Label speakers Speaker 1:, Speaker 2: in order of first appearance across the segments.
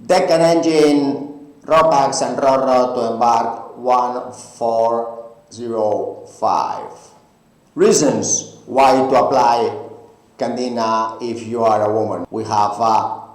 Speaker 1: Deck and engine, ROPAX and RORO to embark 1405. Reasons why to apply Candina if you are a woman. We have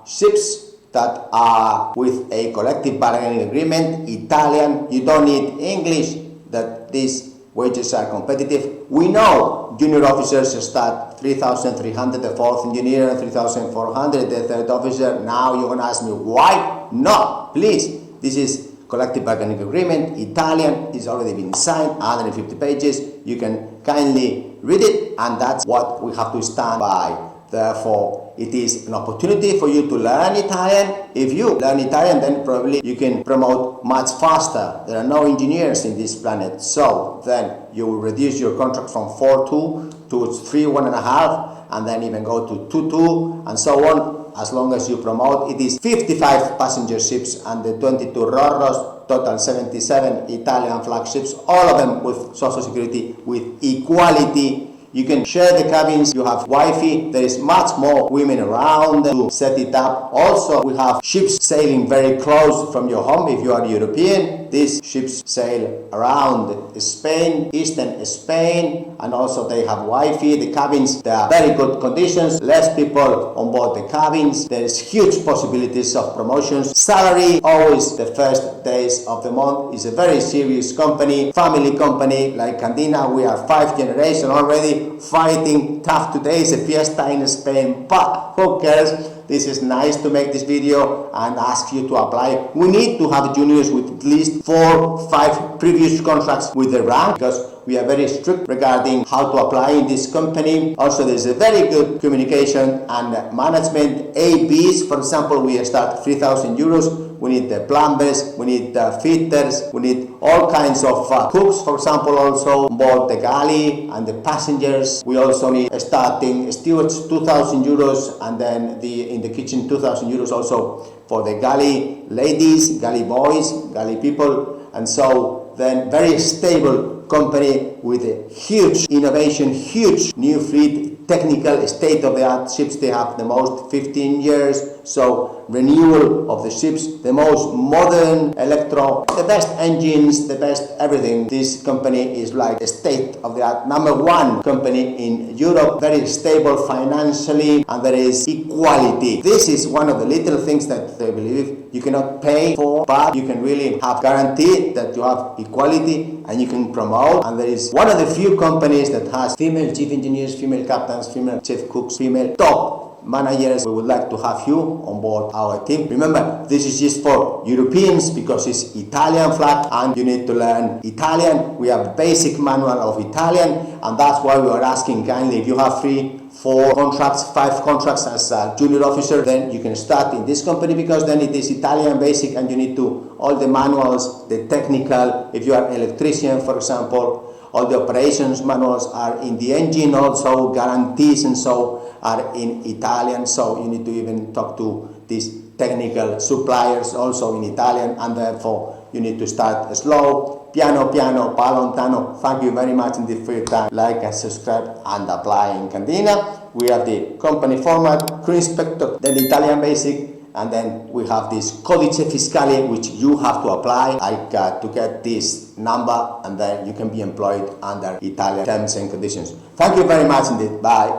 Speaker 1: ships that are with a collective bargaining agreement, Italian. You don't need English, that these wages are competitive. We know junior officers start 3,300, the fourth engineer, 3,400, the third officer. Now you're gonna ask me why? No, please. This is collective bargaining agreement, Italian, it's already been signed, 150 pages. You can kindly read it, and that's what we have to stand by. Therefore, it is an opportunity for you to learn Italian. If you learn Italian, then probably you can promote much faster. There are no engineers in this planet, so then you will reduce your contract from 4.2 to 3.1.5, and then even go to 2.2, and so on. As long as you promote, it is 55 passenger ships and the 22 ROROs, total 77 Italian flagships, all of them with social security, with equality. You can share the cabins, you have Wi-Fi, there is much more women around to set it up. Also, we have ships sailing very close from your home if you are European. These ships sail around Spain, eastern Spain, and also they have Wi-Fi. The cabins, they are very good conditions, less people on board the cabins. There is huge possibilities of promotions. Salary, always the first days of the month, is a very serious company, family company like Candina. We are 5 generations already fighting tough. Today is a fiesta in Spain, but who cares? This is nice to make this video and ask you to apply. We need to have juniors with at least 4-5 previous contracts with the rank, because we are very strict regarding how to apply in this company. Also, there's a very good communication and management. ABs, for example, we start 3,000 euros. We need the plumbers, we need the fitters, we need all kinds of cooks, for example, also on board the galley and the passengers. We also need starting stewards, 2,000 euros, and then in the kitchen 2,000 euros also for the galley ladies, galley boys, galley people. And so then very stable company with a huge innovation, huge new fleet, technical state-of-the-art ships. They have the most 15 years, so renewal of the ships, the most modern electro, the best engines, the best everything. This company is like a state-of-the-art #1 company in Europe, very stable financially, and there is equality. This is one of the little things that they believe you cannot pay for, but you can really have guaranteed that you have equality and you can promote. And there is one of the few companies that has female chief engineers, female captains, female chief cooks, female top managers. We would like to have you on board our team. Remember, this is just for Europeans because it's Italian flag and you need to learn Italian. We have basic manual of Italian, and that's why we are asking kindly, if you have 3-4 contracts, 5 contracts as a junior officer, then you can start in this company, because then it is Italian basic and you need to all the manuals, the technical. If you are an electrician, for example, all the operations manuals are in the engine, also guarantees and so are in Italian, so you need to even talk to these technical suppliers also in Italian, and therefore you need to start slow, piano piano, pa lontano. Thank you very much indeed for your time. Like and subscribe and apply in Candina. We have the company format, crew inspector, then the Italian basic, and then we have this codice fiscale which you have to apply, like to get this number, and then you can be employed under Italian terms and conditions. Thank you very much indeed. Bye.